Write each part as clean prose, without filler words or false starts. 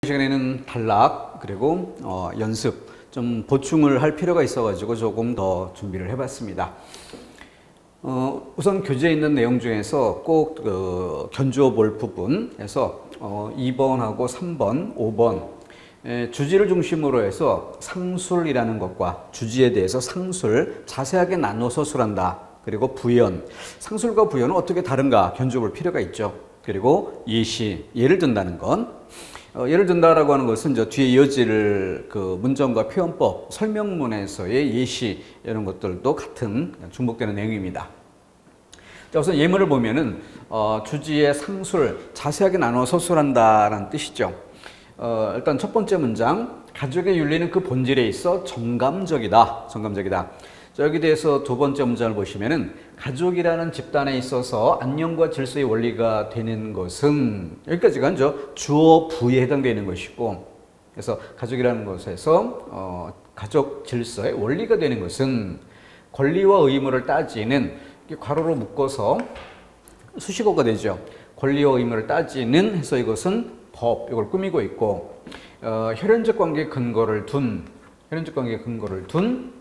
시간에는 단락 그리고 연습 좀 보충을 할 필요가 있어가지고 조금 더 준비를 해봤습니다. 우선 교재에 있는 내용 중에서 꼭 견주어 볼 부분에서 2번하고 3번, 5번 주지를 중심으로 해서 상술이라는 것과 주지에 대해서 상술 자세하게 나눠 서술한다. 그리고 부연, 상술과 부연은 어떻게 다른가 견주어 볼 필요가 있죠. 그리고 예시, 예를 든다는 건 예를 든다라고 하는 것은 저 뒤에 이어질 그 문정과 표현법, 설명문에서의 예시 이런 것들도 같은 중복되는 내용입니다. 자, 우선 예문을 보면은 주지의 상술 자세하게 나눠 서술한다라는 뜻이죠. 일단 첫 번째 문장, 가족의 윤리는 그 본질에 있어 정감적이다. 정감적이다. 자, 여기 대해서 두 번째 문장을 보시면은 가족이라는 집단에 있어서 안녕과 질서의 원리가 되는 것은 여기까지가 주어 부에 해당되는 것이고, 그래서 가족이라는 것에서 가족 질서의 원리가 되는 것은 권리와 의무를 따지는, 괄호로 묶어서 수식어가 되죠. 권리와 의무를 따지는 해서 이것은 법, 이걸 꾸미고 있고, 혈연적 관계의 근거를 둔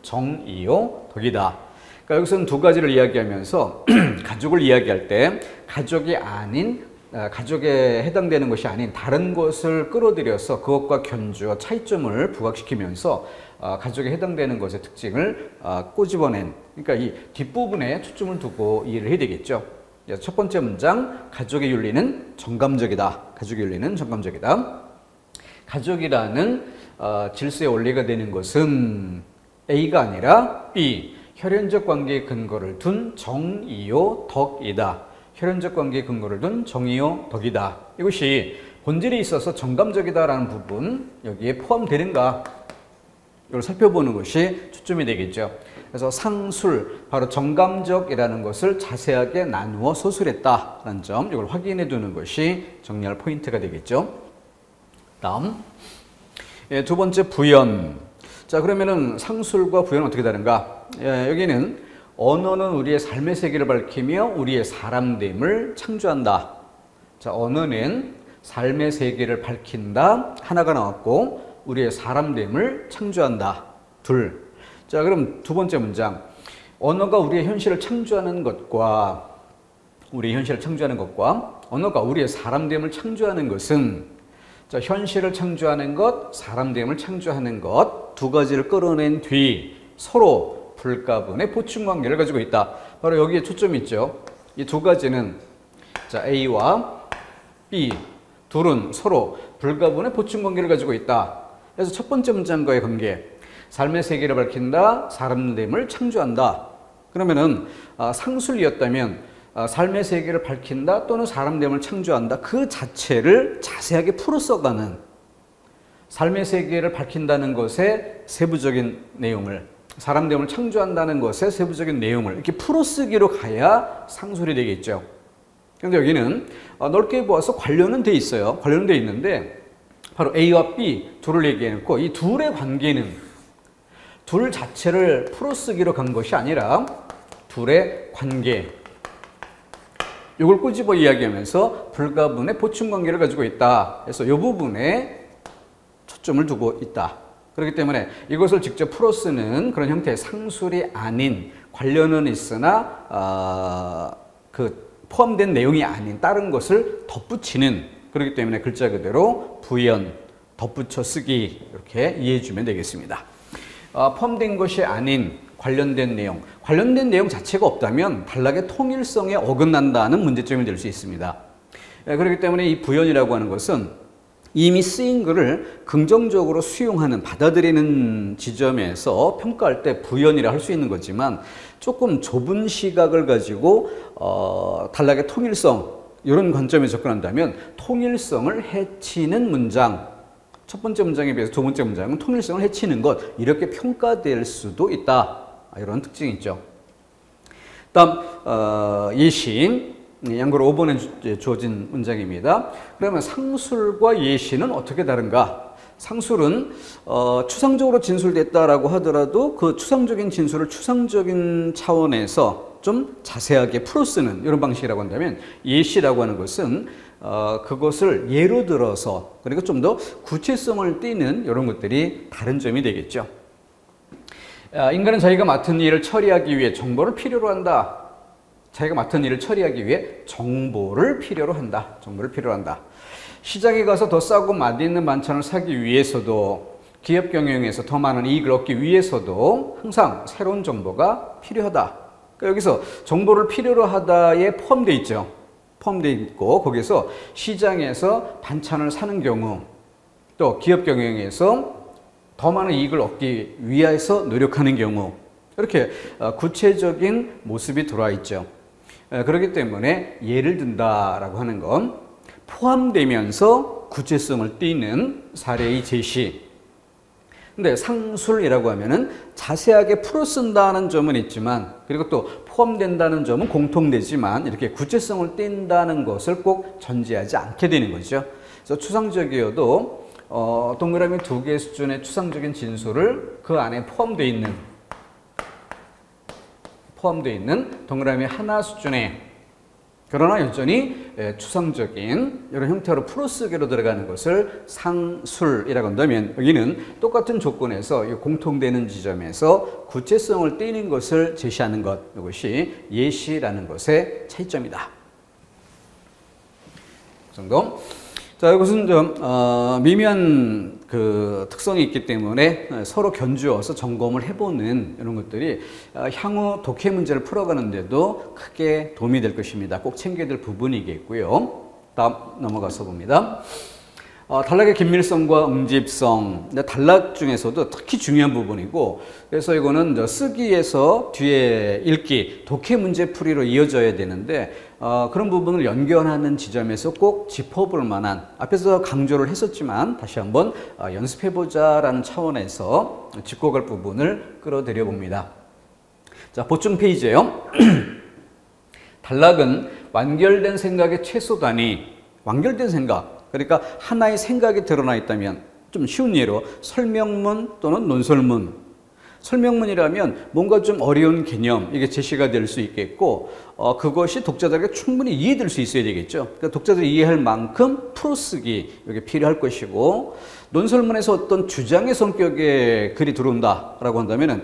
정이요 덕이다. 그러니까 여기서는 두 가지를 이야기하면서 가족을 이야기할 때 가족이 아닌, 가족에 해당되는 것이 아닌 다른 것을 끌어들여서 그것과 견주어 차이점을 부각시키면서 가족에 해당되는 것의 특징을 꼬집어낸, 그러니까 이 뒷부분에 초점을 두고 이해를 해야 되겠죠. 첫 번째 문장, 가족의 윤리는 정감적이다. 가족의 윤리는 정감적이다. 가족이라는 질서의 원리가 되는 것은 A가 아니라 B, 혈연적 관계의 근거를 둔 정이요 덕이다. 혈연적 관계의 근거를 둔 정이요 덕이다. 이것이 본질에 있어서 정감적이다라는 부분 여기에 포함되는가, 이걸 살펴보는 것이 초점이 되겠죠. 그래서 상술, 바로 정감적이라는 것을 자세하게 나누어 서술했다라는 점, 이걸 확인해 두는 것이 정리할 포인트가 되겠죠. 다음, 두 번째 부연. 자, 그러면은 상술과 부연은 어떻게 다른가? 여기는 언어는 우리의 삶의 세계를 밝히며 우리의 사람됨을 창조한다. 자, 언어는 삶의 세계를 밝힌다. 하나가 나왔고, 우리의 사람됨을 창조한다. 둘. 자, 그럼 두 번째 문장. 언어가 우리의 현실을 창조하는 것과, 언어가 우리의 사람됨을 창조하는 것은, 자, 현실을 창조하는 것, 사람됨을 창조하는 것, 두 가지를 끌어낸 뒤 서로 불가분의 보충관계를 가지고 있다. 바로 여기에 초점이 있죠. 이 두 가지는, 자, A와 B, 둘은 서로 불가분의 보충관계를 가지고 있다. 그래서 첫 번째 문장과의 관계, 삶의 세계를 밝힌다, 사람됨을 창조한다. 그러면은 상술이었다면 삶의 세계를 밝힌다 또는 사람됨을 창조한다, 그 자체를 자세하게 풀어 써가는, 삶의 세계를 밝힌다는 것의 세부적인 내용을, 사람됨을 창조한다는 것의 세부적인 내용을 이렇게 풀어 쓰기로 가야 상술이 되겠죠. 그런데 여기는 넓게 보아서 관련은 돼 있어요. 관련은 돼 있는데 바로 A와 B 둘을 얘기해놓고 이 둘의 관계는 둘 자체를 풀어 쓰기로 간 것이 아니라 둘의 관계, 이걸 꼬집어 이야기하면서 불가분의 보충관계를 가지고 있다. 그래서 이 부분에 초점을 두고 있다. 그렇기 때문에 이것을 직접 풀어 쓰는 그런 형태의 상술이 아닌, 관련은 있으나 포함된 내용이 아닌 다른 것을 덧붙이는, 그렇기 때문에 글자 그대로 부연, 덧붙여 쓰기, 이렇게 이해해 주면 되겠습니다. 포함된 것이 아닌 관련된 내용 자체가 없다면 단락의 통일성에 어긋난다는 문제점이 될 수 있습니다. 그렇기 때문에 이 부연이라고 하는 것은 이미 쓰인 글을 긍정적으로 수용하는, 받아들이는 지점에서 평가할 때 부연이라 할 수 있는 거지만, 조금 좁은 시각을 가지고 단락의 통일성, 이런 관점에 접근한다면 통일성을 해치는 문장, 첫 번째 문장에 비해서 두 번째 문장은 통일성을 해치는 것, 이렇게 평가될 수도 있다. 이런 특징이 있죠. 다음 예시, 양고로 5번에 주어진 문장입니다. 그러면 상술과 예시는 어떻게 다른가? 상술은 추상적으로 진술됐다라고 하더라도 그 추상적인 진술을 추상적인 차원에서 좀 자세하게 풀어쓰는 이런 방식이라고 한다면, 예시라고 하는 것은 그것을 예로 들어서 그리고 좀 더 구체성을 띠는 이런 것들이 다른 점이 되겠죠. 인간은 자기가 맡은 일을 처리하기 위해 정보를 필요로 한다. 자기가 맡은 일을 처리하기 위해 정보를 필요로 한다. 정보를 필요로 한다. 시장에 가서 더 싸고 맛있는 반찬을 사기 위해서도 기업 경영에서 더 많은 이익을 얻기 위해서도 항상 새로운 정보가 필요하다. 그러니까 여기서 정보를 필요로 하다에 포함되어 있죠. 포함되어 있고 거기서 시장에서 반찬을 사는 경우 또 기업 경영에서 더 많은 이익을 얻기 위해서 노력하는 경우 이렇게 구체적인 모습이 들어와 있죠. 그렇기 때문에 예를 든다라고 하는 건 포함되면서 구체성을 띠는 사례의 제시. 근데 상술이라고 하면은 자세하게 풀어 쓴다는 점은 있지만 그리고 또 포함된다는 점은 공통되지만 이렇게 구체성을 띈다는 것을 꼭 전제하지 않게 되는 거죠. 그래서 추상적이어도 동그라미 2개 수준의 추상적인 진술을 그 안에 포함되어 있는 동그라미 하나 수준의 그러나 여전히 추상적인 이런 형태로 풀어쓰기로 들어가는 것을 상술이라고 한다면 여기는 똑같은 조건에서 공통되는 지점에서 구체성을 띠는 것을 제시하는 것, 이것이 예시라는 것의 차이점이다. 그 정도. 자, 이것은 좀 미묘한 그 특성이 있기 때문에 서로 견주어서 점검을 해보는 이런 것들이 향후 독해 문제를 풀어가는데도 크게 도움이 될 것입니다. 꼭 챙겨야 될 부분이겠고요. 다음 넘어가서 봅니다. 단락의 긴밀성과 응집성, 단락 중에서도 특히 중요한 부분이고 그래서 이거는 쓰기에서 뒤에 읽기, 독해 문제 풀이로 이어져야 되는데 그런 부분을 연결하는 지점에서 꼭 짚어볼 만한 앞에서 강조를 했었지만 다시 한번 연습해보자라는 차원에서 짚고 갈 부분을 끌어들여 봅니다. 자, 보충 페이지예요. 단락은 완결된 생각의 최소 단위, 완결된 생각 그러니까 하나의 생각이 드러나 있다면 좀 쉬운 예로 설명문 또는 논설문 설명문이라면 뭔가 좀 어려운 개념 이게 제시가 될 수 있겠고 그것이 독자들에게 충분히 이해될 수 있어야 되겠죠. 그러니까 독자들이 이해할 만큼 풀어쓰기 이게 필요할 것이고 논설문에서 어떤 주장의 성격의 글이 들어온다라고 한다면은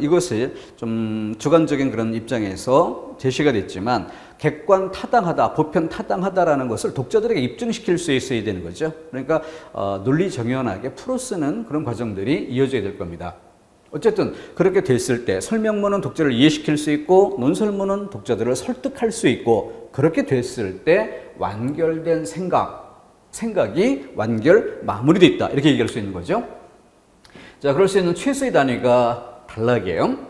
이것을 좀 주관적인 그런 입장에서 제시가 됐지만 객관 타당하다, 보편 타당하다라는 것을 독자들에게 입증시킬 수 있어야 되는 거죠. 그러니까 논리 정연하게 풀어쓰는 그런 과정들이 이어져야 될 겁니다. 어쨌든 그렇게 됐을 때 설명문은 독자를 이해시킬 수 있고 논설문은 독자들을 설득할 수 있고 그렇게 됐을 때 완결된 생각이 완결 마무리되어 있다 이렇게 얘기할 수 있는 거죠. 자, 그럴 수 있는 최소의 단위가 단락이에요.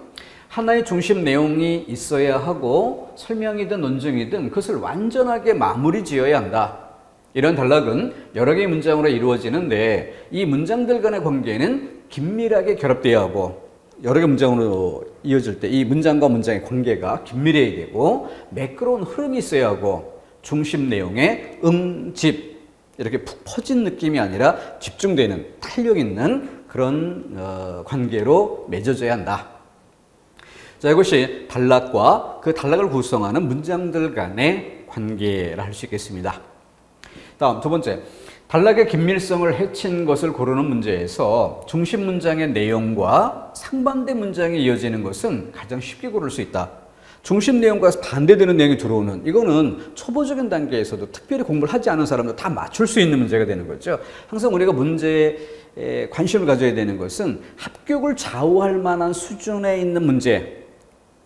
하나의 중심 내용이 있어야 하고 설명이든 논증이든 그것을 완전하게 마무리 지어야 한다. 이런 단락은 여러 개의 문장으로 이루어지는데 이 문장들 간의 관계는 긴밀하게 결합되어야 하고 여러 개 문장으로 이어질 때 이 문장과 문장의 관계가 긴밀해야 되고 매끄러운 흐름이 있어야 하고 중심 내용의 응집 이렇게 푹 퍼진 느낌이 아니라 집중되는 탄력 있는 그런 관계로 맺어져야 한다. 자, 이것이 단락과 그 단락을 구성하는 문장들 간의 관계라 할 수 있겠습니다. 다음 두 번째, 단락의 긴밀성을 해친 것을 고르는 문제에서 중심 문장의 내용과 상반대 문장이 이어지는 것은 가장 쉽게 고를 수 있다. 중심 내용과 반대되는 내용이 들어오는 이거는 초보적인 단계에서도 특별히 공부를 하지 않은 사람도 다 맞출 수 있는 문제가 되는 거죠. 항상 우리가 문제에 관심을 가져야 되는 것은 합격을 좌우할 만한 수준에 있는 문제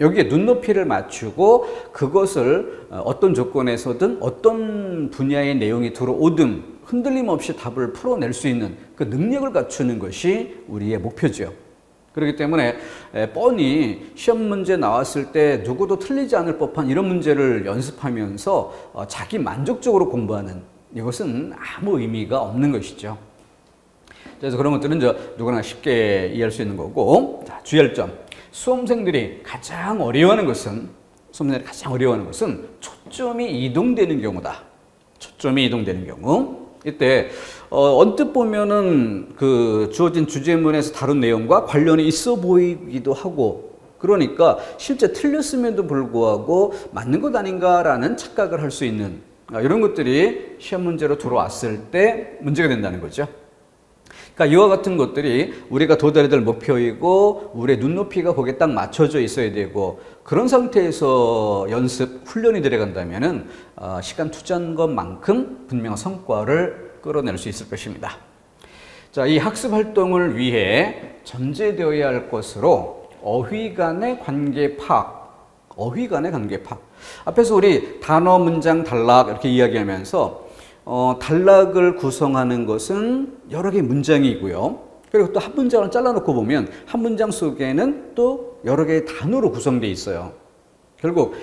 여기에 눈높이를 맞추고 그것을 어떤 조건에서든 어떤 분야의 내용이 들어오든 흔들림 없이 답을 풀어낼 수 있는 그 능력을 갖추는 것이 우리의 목표죠. 그렇기 때문에 뻔히 시험 문제 나왔을 때 누구도 틀리지 않을 법한 이런 문제를 연습하면서 자기 만족적으로 공부하는 이것은 아무 의미가 없는 것이죠. 그래서 그런 것들은 누구나 쉽게 이해할 수 있는 거고, 자, 주의할 점. 수험생들이 가장 어려워하는 것은 초점이 이동되는 경우다. 초점이 이동되는 경우. 이때 언뜻 보면은 그 주어진 주제문에서 다룬 내용과 관련이 있어 보이기도 하고, 그러니까 실제 틀렸음에도 불구하고 맞는 것 아닌가라는 착각을 할 수 있는 이런 것들이 시험 문제로 들어왔을 때 문제가 된다는 거죠. 그러니까 이와 같은 것들이 우리가 도달해야 될 목표이고 우리의 눈높이가 거기에 딱 맞춰져 있어야 되고 그런 상태에서 연습, 훈련이 들어간다면은 시간 투자한 것만큼 분명한 성과를 끌어낼 수 있을 것입니다. 자, 이 학습 활동을 위해 전제되어야 할 것으로 어휘 간의 관계 파악, 어휘 간의 관계 파악. 앞에서 우리 단어, 문장, 단락 이렇게 이야기하면서 단락을 구성하는 것은 여러 개의 문장이고요. 그리고 또 한 문장을 잘라놓고 보면 한 문장 속에는 또 여러 개의 단어로 구성되어 있어요. 결국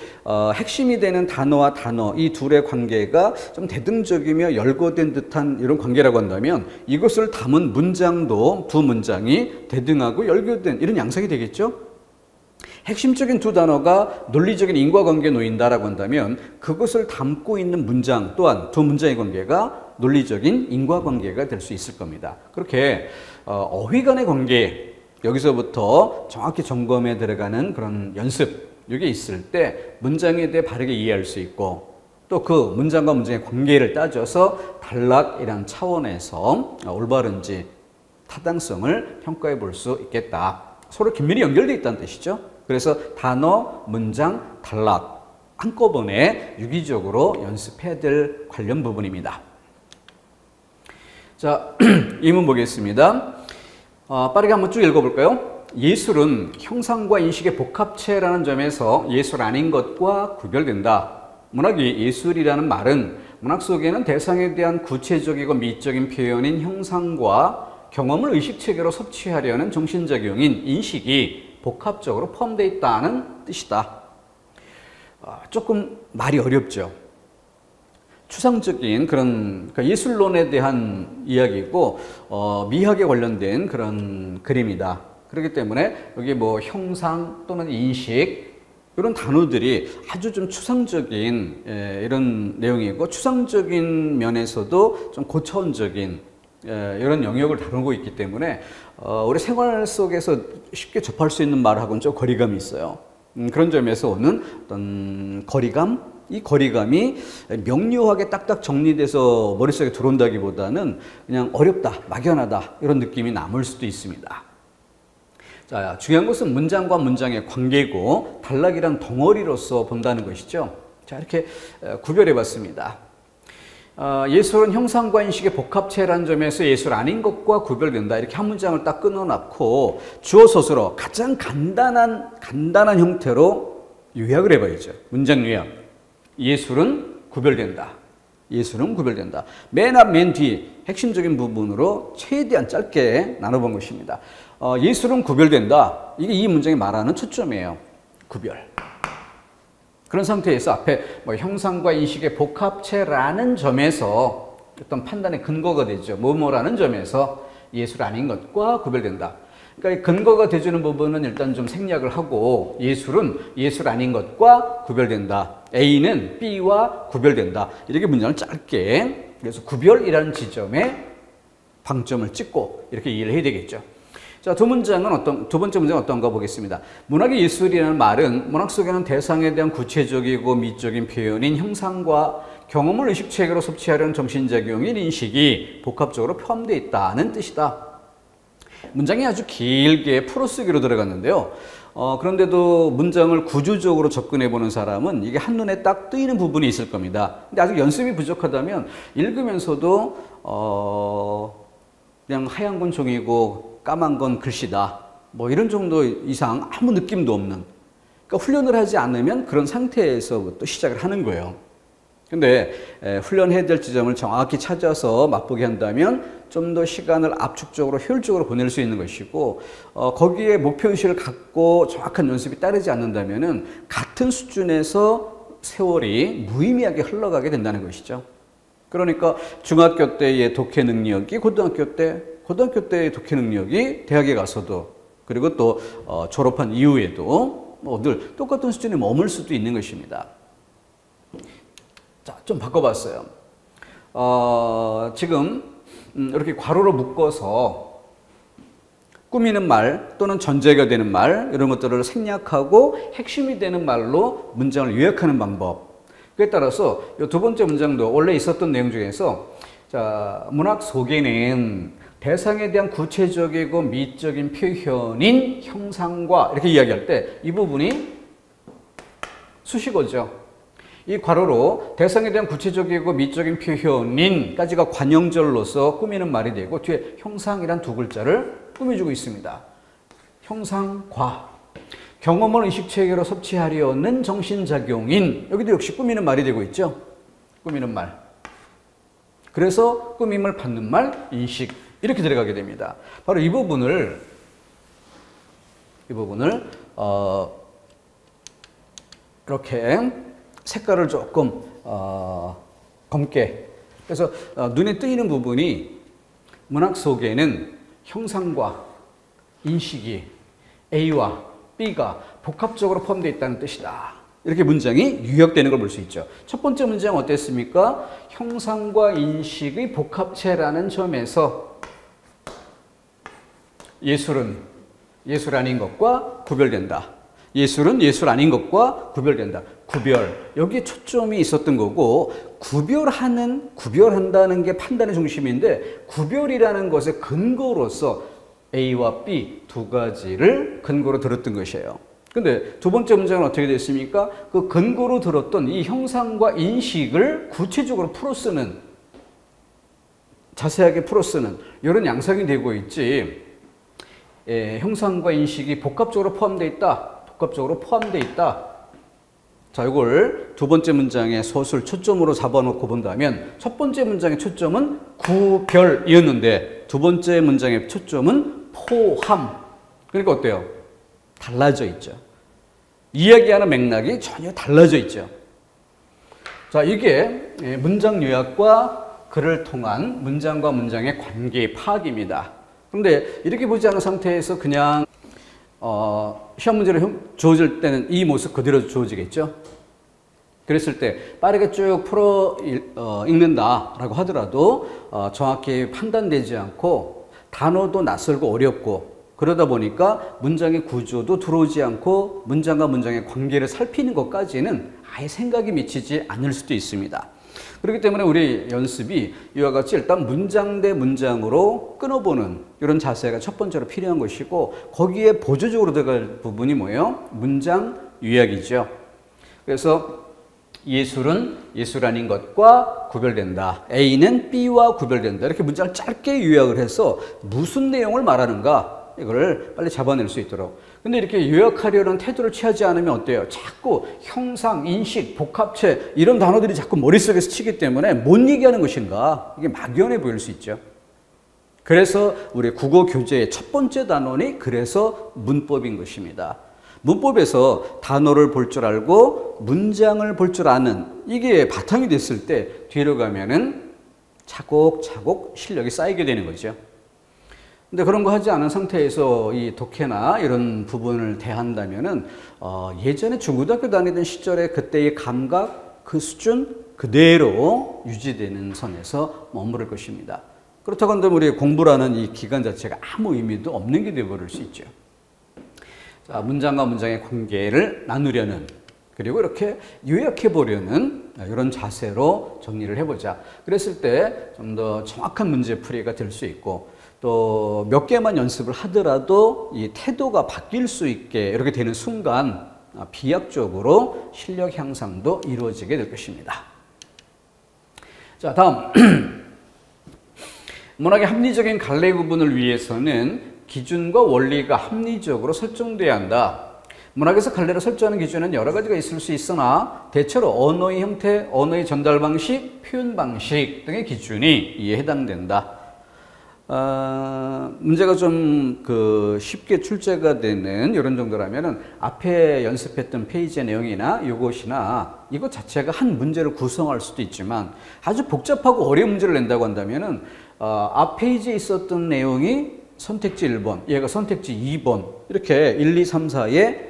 핵심이 되는 단어와 단어 이 둘의 관계가 좀 대등적이며 열거된 듯한 이런 관계라고 한다면 이것을 담은 문장도 두 문장이 대등하고 열거된 이런 양상이 되겠죠. 핵심적인 두 단어가 논리적인 인과관계에 놓인다라고 한다면 그것을 담고 있는 문장 또한 두 문장의 관계가 논리적인 인과관계가 될 수 있을 겁니다. 그렇게 어휘 간의 관계 여기서부터 정확히 점검에 들어가는 그런 연습 이게 있을 때 문장에 대해 바르게 이해할 수 있고 또 그 문장과 문장의 관계를 따져서 단락이라는 차원에서 올바른지 타당성을 평가해 볼 수 있겠다. 서로 긴밀히 연결되어 있다는 뜻이죠. 그래서 단어, 문장, 단락 한꺼번에 유기적으로 연습해야 될 관련 부분입니다. 자, 이문 보겠습니다. 빠르게 한번 쭉 읽어볼까요? 예술은 형상과 인식의 복합체라는 점에서 예술 아닌 것과 구별된다. 문학이 예술이라는 말은 문학 속에는 대상에 대한 구체적이고 미적인 표현인 형상과 경험을 의식체계로 섭취하려는 정신작용인 인식이 복합적으로 포함되어 있다는 뜻이다. 조금 말이 어렵죠. 추상적인 그런 그러니까 예술론에 대한 이야기고 미학에 관련된 그런 그림이다. 그렇기 때문에 여기 뭐 형상 또는 인식 이런 단어들이 아주 좀 추상적인 이런 내용이고 추상적인 면에서도 좀 고차원적인 이런 영역을 다루고 있기 때문에 우리 생활 속에서 쉽게 접할 수 있는 말하고는 좀 거리감이 있어요. 그런 점에서 오는 어떤 거리감, 이 거리감이 명료하게 딱딱 정리돼서 머릿속에 들어온다기보다는 그냥 어렵다, 막연하다 이런 느낌이 남을 수도 있습니다. 자, 중요한 것은 문장과 문장의 관계고 단락이란 덩어리로서 본다는 것이죠. 자, 이렇게 구별해 봤습니다. 예술은 형상과 인식의 복합체라는 점에서 예술 아닌 것과 구별된다. 이렇게 한 문장을 딱 끊어놨고 주어 서술어 가장 간단한 형태로 요약을 해봐야죠. 문장 요약. 예술은 구별된다. 예술은 구별된다. 맨 앞, 맨 뒤 핵심적인 부분으로 최대한 짧게 나눠본 것입니다. 예술은 구별된다. 이게 이 문장이 말하는 초점이에요. 구별. 그런 상태에서 앞에 뭐 형상과 인식의 복합체라는 점에서 어떤 판단의 근거가 되죠. 뭐뭐라는 점에서 예술 아닌 것과 구별된다. 그러니까 근거가 돼주는 부분은 일단 좀 생략을 하고 예술은 예술 아닌 것과 구별된다. A는 B와 구별된다. 이렇게 문장을 짧게 그래서 구별이라는 지점에 방점을 찍고 이렇게 이해를 해야 되겠죠. 자, 두 번째 문장은 어떤가 보겠습니다. 문학의 예술이라는 말은 문학 속에는 대상에 대한 구체적이고 미적인 표현인 형상과 경험을 의식체계로 섭취하려는 정신작용인 인식이 복합적으로 포함되어 있다는 뜻이다. 문장이 아주 길게 풀어쓰기로 들어갔는데요. 그런데도 문장을 구조적으로 접근해 보는 사람은 이게 한눈에 딱 뜨이는 부분이 있을 겁니다. 근데 아직 연습이 부족하다면 읽으면서도 그냥 하얀 건 종이고 까만 건 글씨다. 뭐 이런 정도 이상 아무 느낌도 없는. 그러니까 훈련을 하지 않으면 그런 상태에서부터 시작을 하는 거예요. 근데 훈련해야 될 지점을 정확히 찾아서 맛보게 한다면 좀 더 시간을 압축적으로 효율적으로 보낼 수 있는 것이고 거기에 목표의식을 갖고 정확한 연습이 따르지 않는다면 같은 수준에서 세월이 무의미하게 흘러가게 된다는 것이죠. 그러니까 중학교 때의 독해 능력이 고등학교 때의 독해 능력이 대학에 가서도 그리고 또 졸업한 이후에도 늘 똑같은 수준에 머물 수도 있는 것입니다. 자, 좀 바꿔봤어요. 지금 이렇게 괄호로 묶어서 꾸미는 말 또는 전제가 되는 말 이런 것들을 생략하고 핵심이 되는 말로 문장을 요약하는 방법. 그에 따라서 이 두 번째 문장도 원래 있었던 내용 중에서 자, 문학 속에는 대상에 대한 구체적이고 미적인 표현인 형상과 이렇게 이야기할 때 이 부분이 수식어죠. 이 괄호로 대상에 대한 구체적이고 미적인 표현인까지가 관형절로서 꾸미는 말이 되고 뒤에 형상이란 두 글자를 꾸며주고 있습니다. 형상과 경험을 의식체계로 섭취하려는 정신작용인 여기도 역시 꾸미는 말이 되고 있죠. 꾸미는 말. 그래서 꾸밈을 받는 말, 인식 이렇게 들어가게 됩니다. 바로 이 부분을 이렇게 색깔을 조금 검게 그래서 눈에 띄는 부분이 문학 속에는 형상과 인식이 A와 B가 복합적으로 포함되어 있다는 뜻이다. 이렇게 문장이 요약되는 걸 볼 수 있죠. 첫 번째 문장 어땠습니까? 형상과 인식의 복합체라는 점에서 예술은 예술 아닌 것과 구별된다. 예술은 예술 아닌 것과 구별된다. 구별. 여기에 초점이 있었던 거고 구별한다는 게 판단의 중심인데 구별이라는 것의 근거로서 A와 B 두 가지를 근거로 들었던 것이에요. 근데 두 번째 문장은 어떻게 됐습니까? 그 근거로 들었던 이 형상과 인식을 구체적으로 풀어쓰는 자세하게 풀어쓰는 이런 양상이 되고 있지 형상과 인식이 복합적으로 포함되어 있다. 복합적으로 포함되어 있다. 자, 이걸 두 번째 문장의 서술 초점으로 잡아놓고 본다면 첫 번째 문장의 초점은 구별이었는데 두 번째 문장의 초점은 포함. 그러니까 어때요? 달라져 있죠. 이야기하는 맥락이 전혀 달라져 있죠. 자, 이게 문장 요약과 글을 통한 문장과 문장의 관계 파악입니다. 그런데 이렇게 보지 않은 상태에서 그냥 시험 문제로 주어질 때는 이 모습 그대로 주어지겠죠. 그랬을 때 빠르게 쭉 풀어 읽는다라고 하더라도 정확히 판단되지 않고 단어도 낯설고 어렵고 그러다 보니까 문장의 구조도 들어오지 않고 문장과 문장의 관계를 살피는 것까지는 아예 생각이 미치지 않을 수도 있습니다. 그렇기 때문에 우리 연습이 이와 같이 일단 문장 대 문장으로 끊어보는 이런 자세가 첫 번째로 필요한 것이고 거기에 보조적으로 들어갈 부분이 뭐예요? 문장 요약이죠. 그래서 예술은 예술 아닌 것과 구별된다. A는 B와 구별된다. 이렇게 문장을 짧게 요약을 해서 무슨 내용을 말하는가 이걸 빨리 잡아낼 수 있도록. 근데 이렇게 요약하려는 태도를 취하지 않으면 어때요? 자꾸 형상, 인식, 복합체 이런 단어들이 자꾸 머릿속에서 치기 때문에 못 얘기하는 것인가 이게 막연해 보일 수 있죠. 그래서 우리 국어 교재의 첫 번째 단원이 그래서 문법인 것입니다. 문법에서 단어를 볼 줄 알고 문장을 볼 줄 아는 이게 바탕이 됐을 때 뒤로 가면은 차곡차곡 실력이 쌓이게 되는 거죠. 근데 그런 거 하지 않은 상태에서 이 독해나 이런 부분을 대한다면은 예전에 중고등학교 다니던 시절에 그때의 감각, 그 수준 그대로 유지되는 선에서 머무를 것입니다. 그렇다고 한다면 우리 공부라는 이 기간 자체가 아무 의미도 없는 게 되어버릴 수 있죠. 자, 문장과 문장의 관계를 나누려는 그리고 이렇게 요약해 보려는 이런 자세로 정리를 해보자. 그랬을 때 좀 더 정확한 문제풀이가 될 수 있고 또 몇 개만 연습을 하더라도 이 태도가 바뀔 수 있게 이렇게 되는 순간 비약적으로 실력 향상도 이루어지게 될 것입니다. 자, 다음 문학의 합리적인 갈래 구분을 위해서는 기준과 원리가 합리적으로 설정돼야 한다. 문학에서 갈래를 설정하는 기준은 여러 가지가 있을 수 있으나 대체로 언어의 형태, 언어의 전달 방식, 표현 방식 등의 기준이 이에 해당된다. 문제가 좀 쉽게 출제가 되는 이런 정도라면은 앞에 연습했던 페이지의 내용이나 이것이나 이것 자체가 한 문제를 구성할 수도 있지만 아주 복잡하고 어려운 문제를 낸다고 한다면은 앞 페이지에 있었던 내용이 선택지 1번, 얘가 선택지 2번 이렇게 1, 2, 3, 4의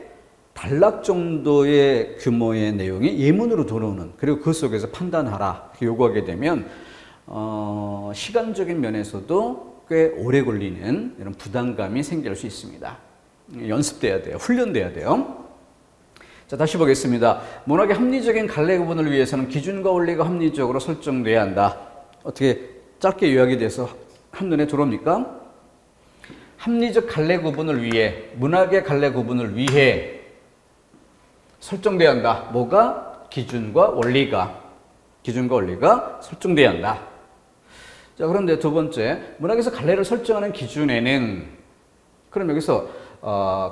단락 정도의 규모의 내용이 예문으로 들어오는 그리고 그 속에서 판단하라 이렇게 요구하게 되면 시간적인 면에서도 꽤 오래 걸리는 이런 부담감이 생길 수 있습니다. 연습돼야 돼요. 훈련돼야 돼요. 자, 다시 보겠습니다. 문학의 합리적인 갈래 구분을 위해서는 기준과 원리가 합리적으로 설정돼야 한다. 어떻게 짧게 요약이 돼서 한눈에 들어옵니까? 합리적 갈래 구분을 위해, 문학의 갈래 구분을 위해 설정돼야 한다. 뭐가? 기준과 원리가 설정돼야 한다. 자, 그런데 두 번째, 문학에서 갈래를 설정하는 기준에는, 그럼 여기서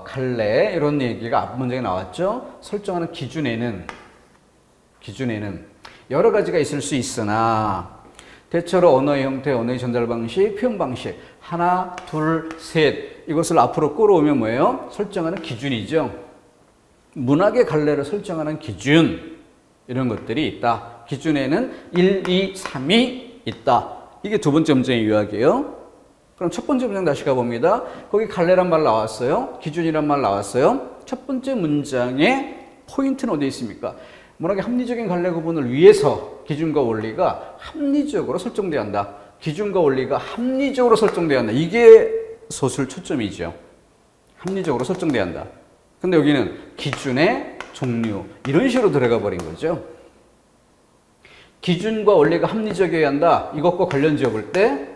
갈래 이런 얘기가 앞 문장에 나왔죠. 설정하는 기준에는 여러 가지가 있을 수 있으나 대체로 언어의 형태, 언어의 전달 방식, 표현 방식 하나, 둘, 셋 이것을 앞으로 끌어오면 뭐예요? 설정하는 기준이죠. 문학의 갈래를 설정하는 기준 이런 것들이 있다. 기준에는 1, 2, 3이 있다. 이게 두 번째 문장의 요약이에요. 그럼 첫 번째 문장 다시 가봅니다. 거기 갈래란 말 나왔어요. 기준이란 말 나왔어요. 첫 번째 문장의 포인트는 어디에 있습니까? 문학의 합리적인 갈래 구분을 위해서 기준과 원리가 합리적으로 설정돼야 한다. 기준과 원리가 합리적으로 설정돼야 한다. 이게 서술 초점이죠. 합리적으로 설정돼야 한다. 근데 여기는 기준의 종류 이런 식으로 들어가 버린 거죠. 기준과 원리가 합리적이어야 한다. 이것과 관련 지어볼 때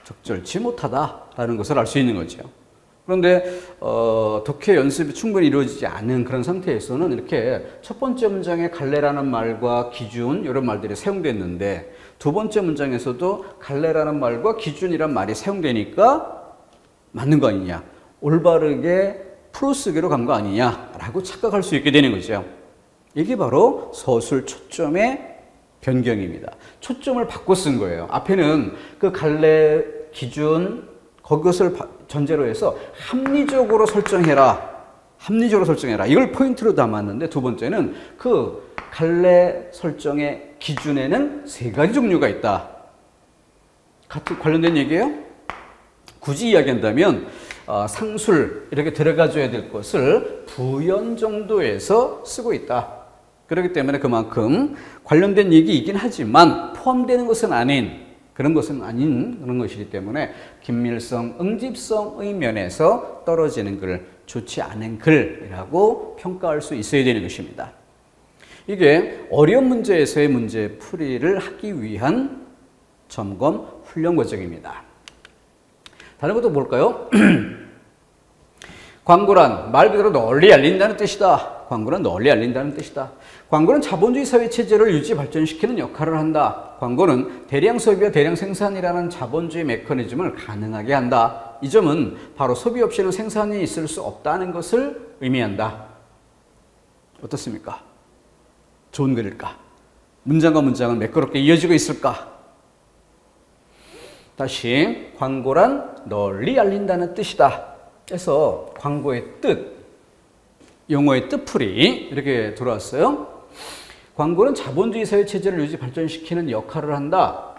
적절치 못하다라는 것을 알 수 있는 거죠. 그런데 독해 연습이 충분히 이루어지지 않은 그런 상태에서는 이렇게 첫 번째 문장에 갈래라는 말과 기준 이런 말들이 사용됐는데 두 번째 문장에서도 갈래라는 말과 기준이란 말이 사용되니까 맞는 거 아니냐, 올바르게 풀어쓰기로 간 거 아니냐라고 착각할 수 있게 되는 거죠. 이게 바로 서술 초점의 변경입니다. 초점을 바꿔 쓴 거예요. 앞에는 그 갈래, 기준, 그것을 전제로 해서 합리적으로 설정해라. 이걸 포인트로 담았는데 두 번째는 그 갈래 설정의 기준에는 세 가지 종류가 있다. 같은 관련된 얘기예요. 굳이 이야기한다면 상술 이렇게 들어가줘야 될 것을 부연 정도에서 쓰고 있다. 그렇기 때문에 그만큼 관련된 얘기이긴 하지만 포함되는 것은 아닌 그런 것이기 때문에 긴밀성, 응집성의 면에서 떨어지는 글, 좋지 않은 글이라고 평가할 수 있어야 되는 것입니다. 이게 어려운 문제에서의 문제 풀이를 하기 위한 점검 훈련 과정입니다. 다른 것도 볼까요? 광고란 말 그대로 널리 알린다는 뜻이다. 광고는 자본주의 사회 체제를 유지 발전시키는 역할을 한다. 광고는 대량 소비와 대량 생산이라는 자본주의 메커니즘을 가능하게 한다. 이 점은 바로 소비 없이는 생산이 있을 수 없다는 것을 의미한다. 어떻습니까? 좋은 글일까? 문장과 문장은 매끄럽게 이어지고 있을까? 다시 광고란 널리 알린다는 뜻이다. 그래서 광고의 뜻, 용어의 뜻풀이 이렇게 들어왔어요. 광고는 자본주의 사회 체제를 유지 발전시키는 역할을 한다.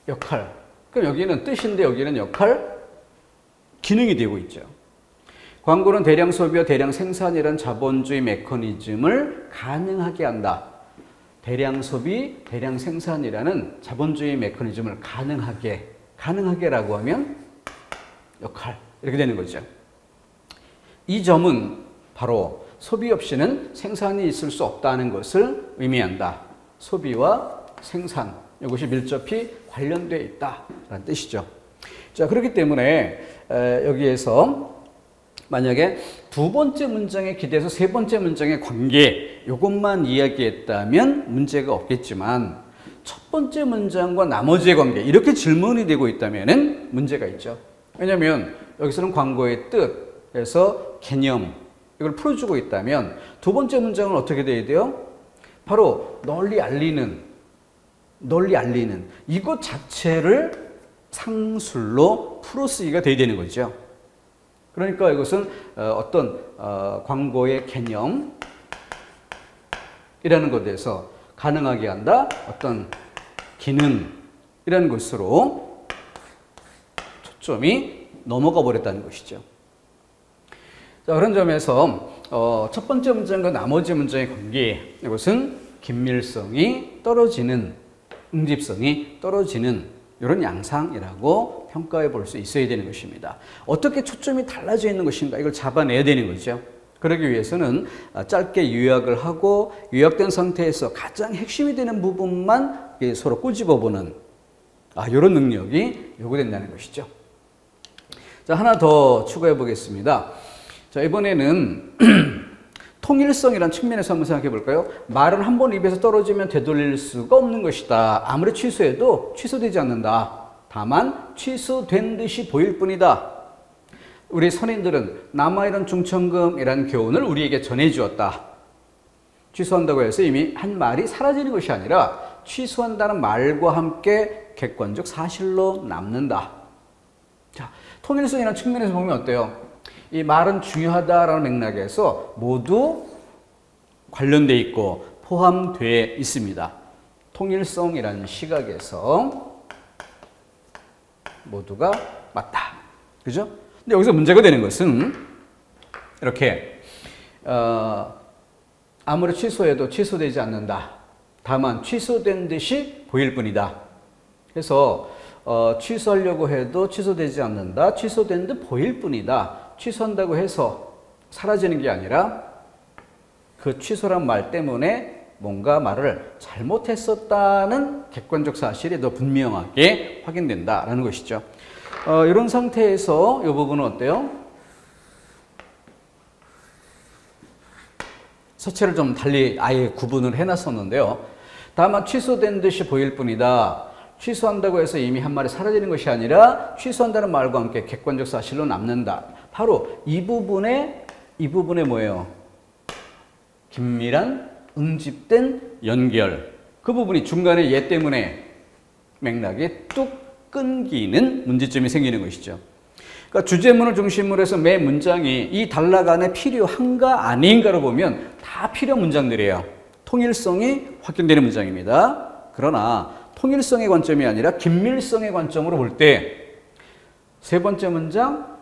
역할. 그럼 여기는 뜻인데 여기는 역할, 기능이 되고 있죠. 광고는 대량 소비와 대량 생산이라는 자본주의 메커니즘을 가능하게 한다. 대량 소비, 대량 생산이라는 자본주의 메커니즘을 가능하게라고 하면 역할 이렇게 되는 거죠. 이 점은 바로 소비 없이는 생산이 있을 수 없다는 것을 의미한다. 소비와 생산, 이것이 밀접히 관련되어 있다라는 뜻이죠. 자, 그렇기 때문에 여기에서 만약에 두 번째 문장에 기대서 세 번째 문장의 관계, 이것만 이야기했다면 문제가 없겠지만 첫 번째 문장과 나머지의 관계, 이렇게 질문이 되고 있다면 문제가 있죠. 왜냐하면 여기서는 광고의 뜻에서 개념, 이걸 풀어주고 있다면 두 번째 문장은 어떻게 돼야 돼요? 바로 널리 알리는 이것 자체를 상술로 풀어쓰기가 돼야 되는 거죠. 그러니까 이것은 어떤 광고의 개념이라는 것에서 가능하게 한다. 어떤 기능이라는 것으로 초점이 넘어가 버렸다는 것이죠. 자, 그런 점에서 첫 번째 문장과 나머지 문장의 관계, 이것은 긴밀성이 떨어지는, 응집성이 떨어지는 이런 양상이라고 평가해 볼 수 있어야 되는 것입니다. 어떻게 초점이 달라져 있는 것인가, 이걸 잡아내야 되는 거죠. 그러기 위해서는 짧게 요약을 하고 요약된 상태에서 가장 핵심이 되는 부분만 서로 꼬집어보는 이런 능력이 요구된다는 것이죠. 자, 하나 더 추가해 보겠습니다. 자, 이번에는 통일성이라는 측면에서 한번 생각해 볼까요? 말은 한 번 입에서 떨어지면 되돌릴 수가 없는 것이다. 아무리 취소해도 취소되지 않는다. 다만 취소된 듯이 보일 뿐이다. 우리 선인들은 남아있는 중천금이라는 교훈을 우리에게 전해주었다. 취소한다고 해서 이미 한 말이 사라지는 것이 아니라 취소한다는 말과 함께 객관적 사실로 남는다. 자, 통일성이라는 측면에서 보면 어때요? 이 말은 중요하다라는 맥락에서 모두 관련되어 있고 포함되어 있습니다. 통일성이라는 시각에서 모두가 맞다. 그죠? 근데 여기서 문제가 되는 것은 이렇게 아무리 취소해도 취소되지 않는다. 다만 취소된 듯이 보일 뿐이다. 그래서 취소하려고 해도 취소되지 않는다. 취소된 듯 보일 뿐이다. 취소한다고 해서 사라지는 게 아니라 그 취소란 말 때문에 뭔가 말을 잘못했었다는 객관적 사실이 더 분명하게 확인된다라는 것이죠. 이런 상태에서 이 부분은 어때요? 서체를 좀 달리 아예 구분을 해놨었는데요. 다만 취소된 듯이 보일 뿐이다. 취소한다고 해서 이미 한 말이 사라지는 것이 아니라 취소한다는 말과 함께 객관적 사실로 남는다. 바로 이 부분에 뭐예요? 긴밀한 응집된 연결. 그 부분이 중간에 얘 때문에 맥락이 뚝 끊기는 문제점이 생기는 것이죠. 그러니까 주제문을 중심으로 해서 매 문장이 이 단락 안에 필요한가 아닌가로 보면 다 필요 문장들이에요. 통일성이 확인되는 문장입니다. 그러나 통일성의 관점이 아니라 긴밀성의 관점으로 볼 때 세 번째 문장,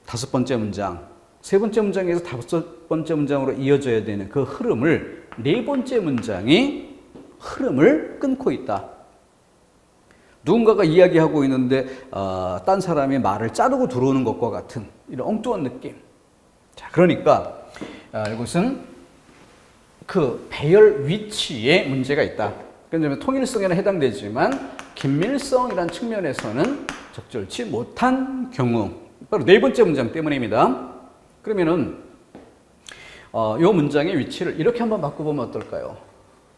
다섯 번째 문장, 세 번째 문장에서 다섯 번째 문장으로 이어져야 되는 그 흐름을 네 번째 문장이 흐름을 끊고 있다. 누군가가 이야기하고 있는데 딴 사람이 말을 자르고 들어오는 것과 같은 이런 엉뚱한 느낌. 자, 그러니까 이것은 그 배열 위치에 문제가 있다. 그러면 통일성에는 해당되지만 긴밀성이라는 측면에서는 적절치 못한 경우, 바로 네 번째 문장 때문입니다. 그러면은 이 문장의 위치를 이렇게 한번 바꿔보면 어떨까요?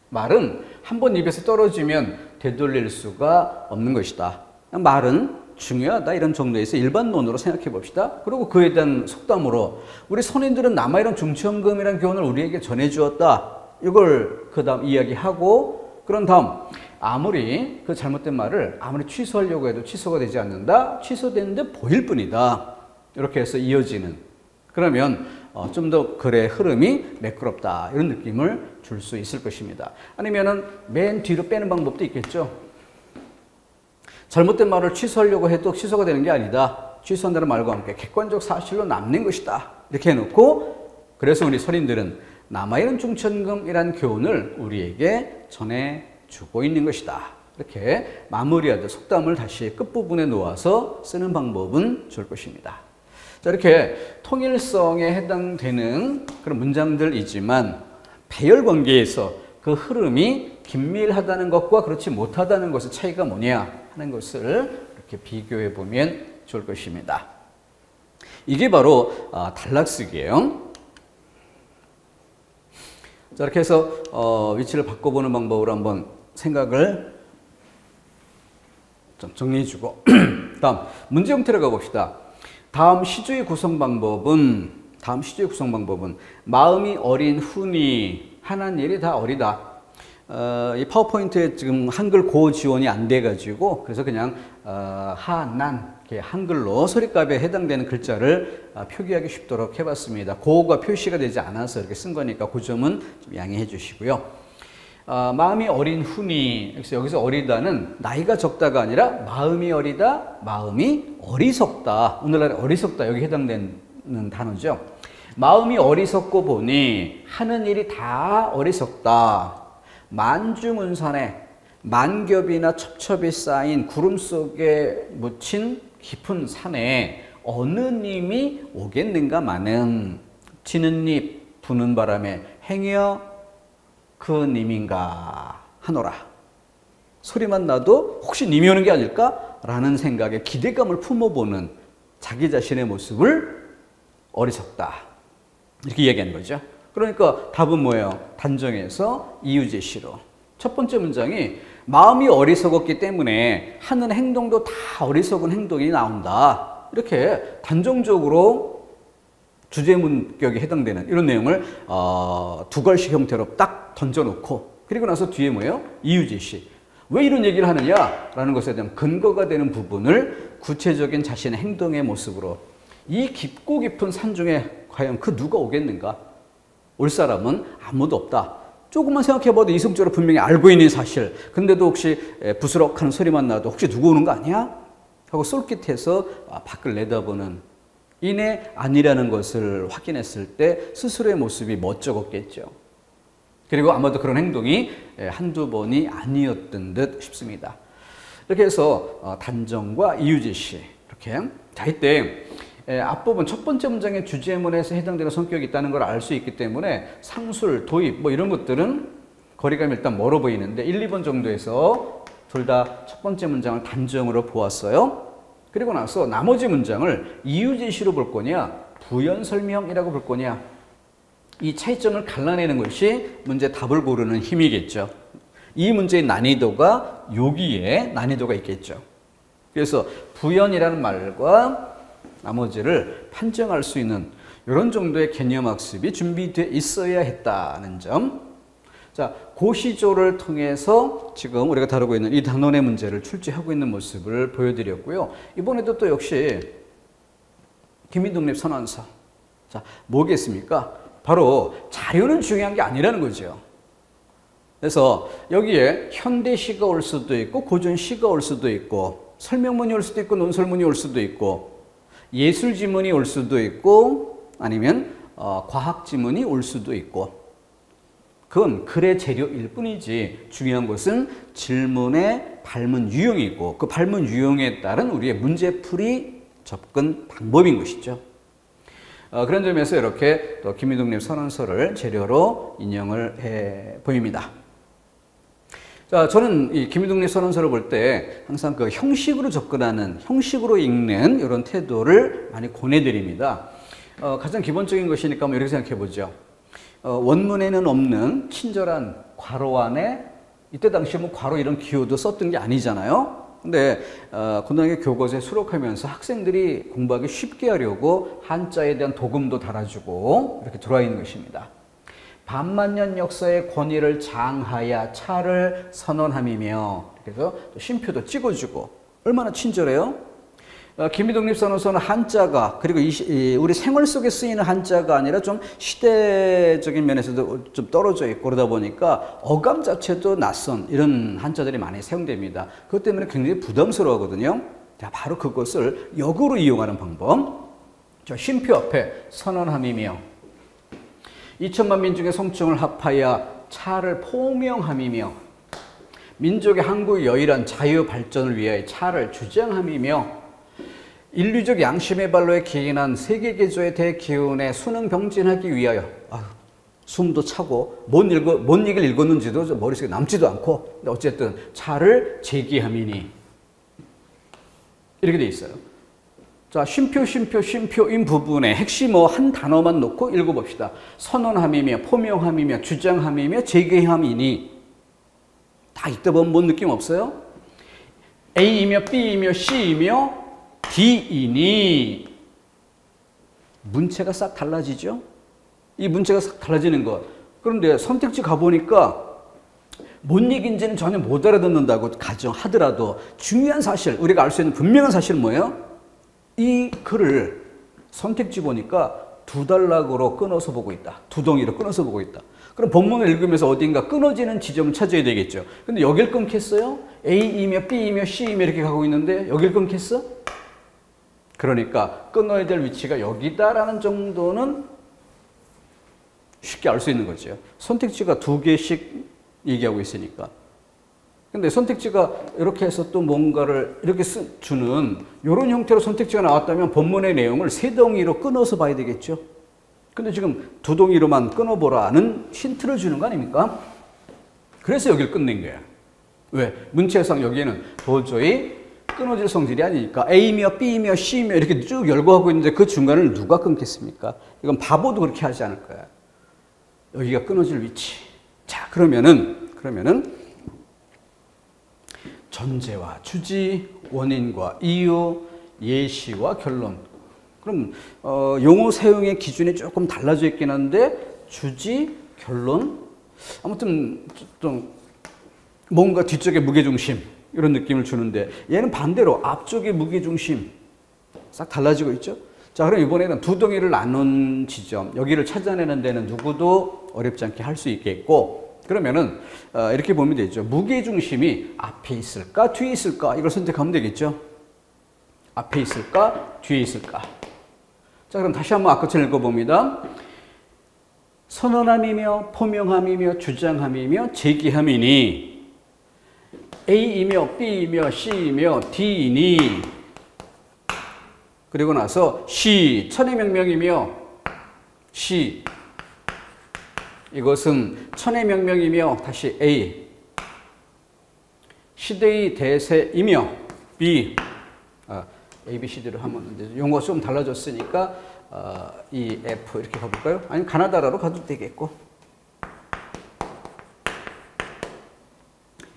말은 한 번 입에서 떨어지면 되돌릴 수가 없는 것이다. 말은 중요하다 이런 정도에서 일반론으로 생각해 봅시다. 그리고 그에 대한 속담으로 우리 선인들은 남아있는 중천금이라는 교훈을 우리에게 전해주었다. 이걸 그 다음 이야기하고 그런 다음 아무리 그 잘못된 말을 아무리 취소하려고 해도 취소가 되지 않는다. 취소된 듯 보일 뿐이다. 이렇게 해서 이어지는, 그러면 좀 더 글의 흐름이 매끄럽다 이런 느낌을 줄 수 있을 것입니다. 아니면은 맨 뒤로 빼는 방법도 있겠죠. 잘못된 말을 취소하려고 해도 취소가 되는 게 아니다. 취소한다는 말과 함께 객관적 사실로 남는 것이다. 이렇게 해놓고 그래서 우리 선인들은 남아있는 중천금이라는 교훈을 우리에게 전해주고 있는 것이다. 이렇게 마무리하듯 속담을 다시 끝부분에 놓아서 쓰는 방법은 좋을 것입니다. 자, 이렇게 통일성에 해당되는 그런 문장들이지만 배열 관계에서 그 흐름이 긴밀하다는 것과 그렇지 못하다는 것의 차이가 뭐냐 하는 것을 이렇게 비교해 보면 좋을 것입니다. 이게 바로 단락쓰기예요. 자, 이렇게 해서 위치를 바꿔보는 방법으로 한번 생각을 좀 정리해주고 다음 문제 형태로 가봅시다. 다음 시조의 구성 방법은 마음이 어린 훈이 하는 일이 다 어리다. 이 파워포인트에 지금 한글 고 지원이 안 돼가지고 그래서 그냥 하난 한글로 소리값에 해당되는 글자를 표기하기 쉽도록 해봤습니다. 고가 표시가 되지 않아서 이렇게 쓴 거니까 그 점은 좀 양해해 주시고요. 마음이 어린 훈이, 여기서 어리다는 나이가 적다가 아니라 마음이 어리다, 마음이 어리석다. 오늘날에 어리석다 여기 해당되는 단어죠. 마음이 어리석고 보니 하는 일이 다 어리석다. 만주문산에 만겹이나 첩첩이 쌓인 구름 속에 묻힌 깊은 산에 어느 님이 오겠는가 마는. 지는 잎 부는 바람에 행여 그 님인가 하노라. 소리만 나도 혹시 님이 오는 게 아닐까라는 생각에 기대감을 품어보는 자기 자신의 모습을 어리석다, 이렇게 이야기하는 거죠. 그러니까 답은 뭐예요? 단정해서 이유 제시로. 첫 번째 문장이 마음이 어리석었기 때문에 하는 행동도 다 어리석은 행동이 나온다, 이렇게 단정적으로 주제문격에 해당되는 이런 내용을 두 글씨 형태로 딱 던져놓고, 그리고 나서 뒤에 뭐예요? 이유 제시. 왜 이런 얘기를 하느냐라는 것에 대한 근거가 되는 부분을 구체적인 자신의 행동의 모습으로, 이 깊고 깊은 산 중에 과연 그 누가 오겠는가? 올 사람은 아무도 없다. 조금만 생각해봐도 이성적으로 분명히 알고 있는 사실, 근데도 혹시 부스럭하는 소리만 나도 혹시 누구 오는 거 아니야? 하고 솔깃해서 밖을 내다보는 이내 아니라는 것을 확인했을 때 스스로의 모습이 멋쩍었겠죠. 그리고 아마도 그런 행동이 한두 번이 아니었던 듯 싶습니다. 이렇게 해서 단정과 이유 제시, 이렇게. 자, 이때 앞부분 첫 번째 문장의 주제문에서 해당되는 성격이 있다는 걸 알 수 있기 때문에 상술, 도입 뭐 이런 것들은 거리감이 일단 멀어 보이는데 1, 2번 정도에서 둘 다 첫 번째 문장을 단정으로 보았어요. 그리고 나서 나머지 문장을 이유 제시로 볼 거냐, 부연 설명이라고 볼 거냐, 이 차이점을 갈라내는 것이 문제 답을 고르는 힘이겠죠. 이 문제의 난이도가 여기에 난이도가 있겠죠. 그래서 부연이라는 말과 나머지를 판정할 수 있는 이런 정도의 개념학습이 준비되어 있어야 했다는 점. 자, 고시조를 통해서 지금 우리가 다루고 있는 이 단원의 문제를 출제하고 있는 모습을 보여드렸고요. 이번에도 또 역시 김희동립 선언서. 자, 뭐겠습니까? 바로 자료는 중요한 게 아니라는 거죠. 그래서 여기에 현대시가 올 수도 있고 고전시가 올 수도 있고 설명문이 올 수도 있고 논설문이 올 수도 있고 예술지문이 올 수도 있고 아니면 과학지문이 올 수도 있고, 그건 글의 재료일 뿐이지 중요한 것은 질문의 발문 유형이고 그 발문 유형에 따른 우리의 문제풀이 접근 방법인 것이죠. 그런 점에서 이렇게 또 김희동립 선언서를 재료로 인용을 해 보입니다. 자, 저는 이 김희동립 선언서를 볼 때 항상 그 형식으로 접근하는, 형식으로 읽는 이런 태도를 많이 권해드립니다. 가장 기본적인 것이니까 이렇게 생각해 보죠. 원문에는 없는 친절한 괄호 안에, 이때 당시에 뭐 괄호 이런 기호도 썼던 게 아니잖아요. 근데 고등학교 교과서에 수록하면서 학생들이 공부하기 쉽게 하려고 한자에 대한 도금도 달아주고 이렇게 들어와 있는 것입니다. 반만년 역사의 권위를 장하야 차를 선언함이며, 그래서 또 쉼표도 찍어주고 얼마나 친절해요. 김희동립 선언서는 한자가, 그리고 우리 생활 속에 쓰이는 한자가 아니라 좀 시대적인 면에서도 좀 떨어져 있고 그러다 보니까 어감 자체도 낯선 이런 한자들이 많이 사용됩니다. 그것 때문에 굉장히 부담스러워하거든요. 자, 바로 그것을 역으로 이용하는 방법. 저 쉼표 앞에 선언함이며 2천만 민중의 성충을 합하여 차를 포명함이며 민족의 항구 여일한 자유 발전을 위하여 차를 주장함이며 인류적 양심의 발로에 기인한 세계 개조의 대기운에 수능 병진하기 위하여, 숨도 차고 뭔 얘기를 읽었는지도 머릿속에 남지도 않고, 근데 어쨌든 차를 제기함이니, 이렇게 돼 있어요. 자, 쉼표인 부분에 핵심어 한 단어만 놓고 읽어봅시다. 선언함이며 포명함이며 주장함이며 제기함이니. 다 읽다 보면 뭔 느낌 없어요? A이며 B이며 C이며 D이니 문체가 싹 달라지죠? 이 문체가 싹 달라지는 것. 그런데 선택지 가보니까 뭔 얘기인지는 전혀 못 알아듣는다고 가정하더라도 중요한 사실, 우리가 알 수 있는 분명한 사실은 뭐예요? 이 글을 선택지 보니까 두 단락으로 끊어서 보고 있다. 두 덩이로 끊어서 보고 있다. 그럼 본문을 읽으면서 어딘가 끊어지는 지점을 찾아야 되겠죠. 근데 여길 끊겠어요? A이며 B이며 C이며 이렇게 가고 있는데 여길 끊겠어? 그러니까 끊어야 될 위치가 여기다라는 정도는 쉽게 알 수 있는 거죠. 선택지가 두 개씩 얘기하고 있으니까. 근데 선택지가 이렇게 해서 또 뭔가를 이렇게 주는 이런 형태로 선택지가 나왔다면 본문의 내용을 세 덩이로 끊어서 봐야 되겠죠. 근데 지금 두 동의로만 끊어보라는 힌트를 주는 거 아닙니까? 그래서 여기를 끝낸 거예요. 왜? 문체상 여기에는 도저히 끊어질 성질이 아니니까 A며 B며 C며 이렇게 쭉 열고 하고 있는데 그 중간을 누가 끊겠습니까? 이건 바보도 그렇게 하지 않을 거야. 여기가 끊어질 위치. 자, 그러면은 전제와 주지, 원인과 이유, 예시와 결론. 그럼 용어 사용의 기준이 조금 달라져 있긴 한데 주지, 결론, 아무튼 좀 뭔가 뒤쪽에 무게중심 이런 느낌을 주는데 얘는 반대로 앞쪽에 무게중심 싹 달라지고 있죠. 자, 그럼 이번에는 두 동의를 나눈 지점 여기를 찾아내는 데는 누구도 어렵지 않게 할 수 있겠고 그러면은 이렇게 보면 되죠. 무게중심이 앞에 있을까 뒤에 있을까 이걸 선택하면 되겠죠. 앞에 있을까 뒤에 있을까. 자, 그럼 다시 한번 아까처럼 읽어봅니다. 선언함이며 포명함이며 주장함이며 제기함이니 A이며 B이며 C이며 D이니 그리고 나서 시 천해명명이며 시 이것은 천해명명이며 다시 A 시대의 대세이며 B A, B, C, D로 하면 용어가 좀 달라졌으니까 E, F 이렇게 가볼까요? 아니면 가나다라로 가도 되겠고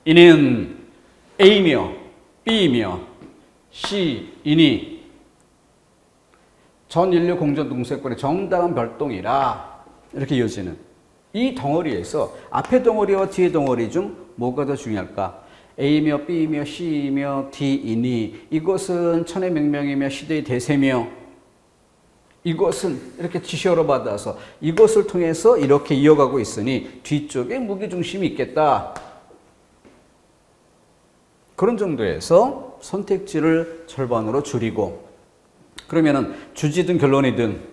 이는 A며 B며 C이니 전 인류 공전 동서권의 정당한 별동이라 이렇게 이어지는 이 덩어리에서 앞에 덩어리와 뒤에 덩어리 중 뭐가 더 중요할까? A며 B며 C며 D이니 이것은 천해명명이며 시대의 대세며 이것은 이렇게 지시어로 받아서 이것을 통해서 이렇게 이어가고 있으니 뒤쪽에 무게중심이 있겠다. 그런 정도에서 선택지를 절반으로 줄이고 그러면은 주지든 결론이든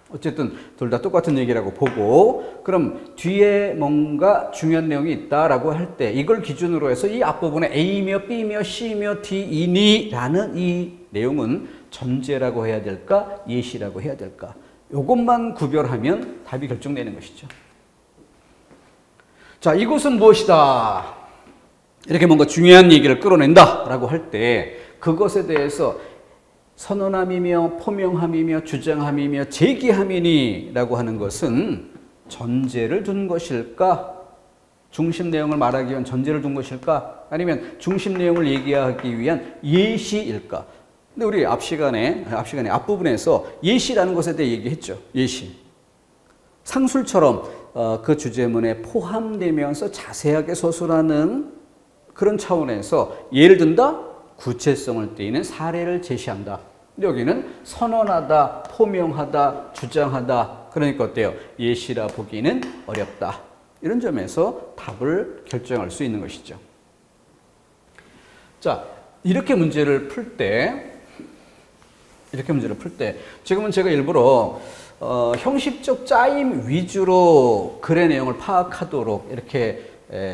어쨌든 둘 다 똑같은 얘기라고 보고 그럼 뒤에 뭔가 중요한 내용이 있다라고 할 때 이걸 기준으로 해서 이 앞부분에 A며 B며 C며 D이니 라는 이 내용은 전제라고 해야 될까 예시라고 해야 될까 이것만 구별하면 답이 결정되는 것이죠. 자, 이것은 무엇이다 이렇게 뭔가 중요한 얘기를 끌어낸다 라고 할 때 그것에 대해서 선언함이며 포명함이며 주장함이며 제기함이니 라고 하는 것은 전제를 둔 것일까? 중심 내용을 말하기 위한 전제를 둔 것일까? 아니면 중심 내용을 얘기하기 위한 예시일까? 근데 우리 앞부분에서 예시라는 것에 대해 얘기했죠. 예시. 상술처럼 그 주제문에 포함되면서 자세하게 서술하는 그런 차원에서 예를 든다? 구체성을 띠는 사례를 제시한다. 여기는 선언하다, 포명하다, 주장하다. 그러니까 어때요? 예시라 보기는 어렵다. 이런 점에서 답을 결정할 수 있는 것이죠. 자, 이렇게 문제를 풀 때 지금은 제가 일부러 형식적 짜임 위주로 글의 내용을 파악하도록 이렇게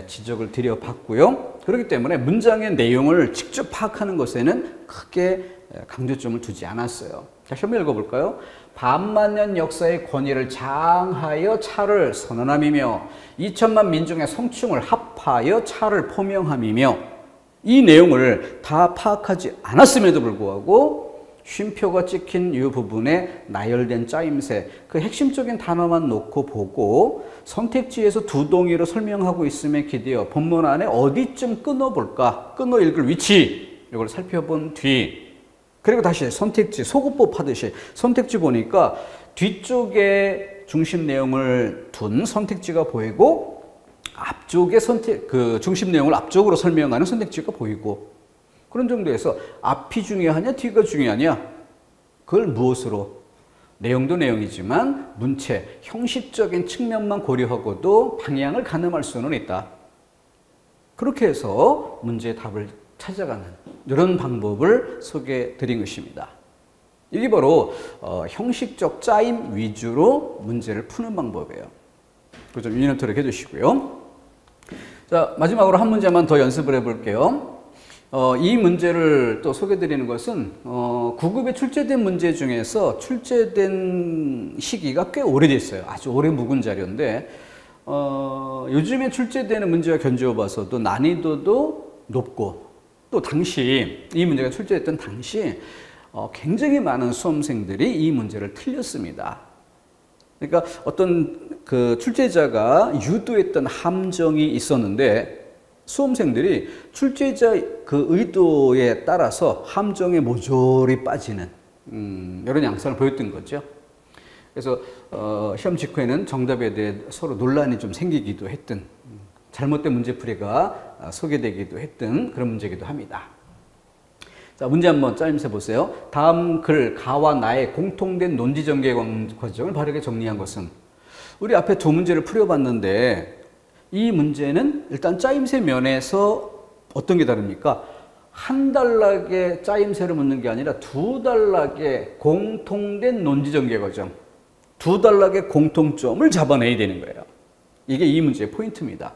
지적을 드려봤고요. 그렇기 때문에 문장의 내용을 직접 파악하는 것에는 크게 강조점을 두지 않았어요. 다시 한번 읽어볼까요? 반만년 역사의 권위를 장하여 차를 선언함이며 2천만 민중의 성충을 합하여 차를 포명함이며 이 내용을 다 파악하지 않았음에도 불구하고 쉼표가 찍힌 이 부분에 나열된 짜임새 그 핵심적인 단어만 놓고 보고 선택지에서 두 동의로 설명하고 있음에 기대어 본문 안에 어디쯤 끊어볼까? 끊어 읽을 위치 이걸 살펴본 뒤 그리고 다시 선택지 소구법 하듯이 선택지 보니까 뒤쪽에 중심 내용을 둔 선택지가 보이고 앞쪽에 중심 내용을 앞쪽으로 설명하는 선택지가 보이고 그런 정도에서 앞이 중요하냐 뒤가 중요하냐 그걸 무엇으로 내용도 내용이지만 문체 형식적인 측면만 고려하고도 방향을 가늠할 수는 있다. 그렇게 해서 문제의 답을 찾아가는 이런 방법을 소개해 드린 것입니다. 이게 바로 형식적 짜임 위주로 문제를 푸는 방법이에요. 그거 좀 유념토록 해주시고요. 자, 마지막으로 한 문제만 더 연습을 해볼게요. 이 문제를 또 소개드리는 것은 9급에 출제된 문제 중에서 출제된 시기가 꽤 오래됐어요. 아주 오래 묵은 자료인데 요즘에 출제되는 문제와 견주어 봐서도 난이도도 높고 또 당시 이 문제가 출제됐던 당시 굉장히 많은 수험생들이 이 문제를 틀렸습니다. 그러니까 어떤 그 출제자가 유도했던 함정이 있었는데 수험생들이 출제자 그 의도에 따라서 함정에 모조리 빠지는 이런 양상을 보였던 거죠. 그래서 시험 직후에는 정답에 대해 서로 논란이 좀 생기기도 했던 잘못된 문제풀이가 소개되기도 했던 그런 문제이기도 합니다. 자, 문제 한번 짜임새 보세요. 다음 글 가와 나의 공통된 논지 전개 과정을 바르게 정리한 것은 우리 앞에 두 문제를 풀어봤는데 이 문제는 일단 짜임새 면에서 어떤 게 다릅니까? 한 단락의 짜임새를 묻는 게 아니라 두 단락의 공통된 논지 전개 과정, 두 단락의 공통점을 잡아내야 되는 거예요. 이게 이 문제의 포인트입니다.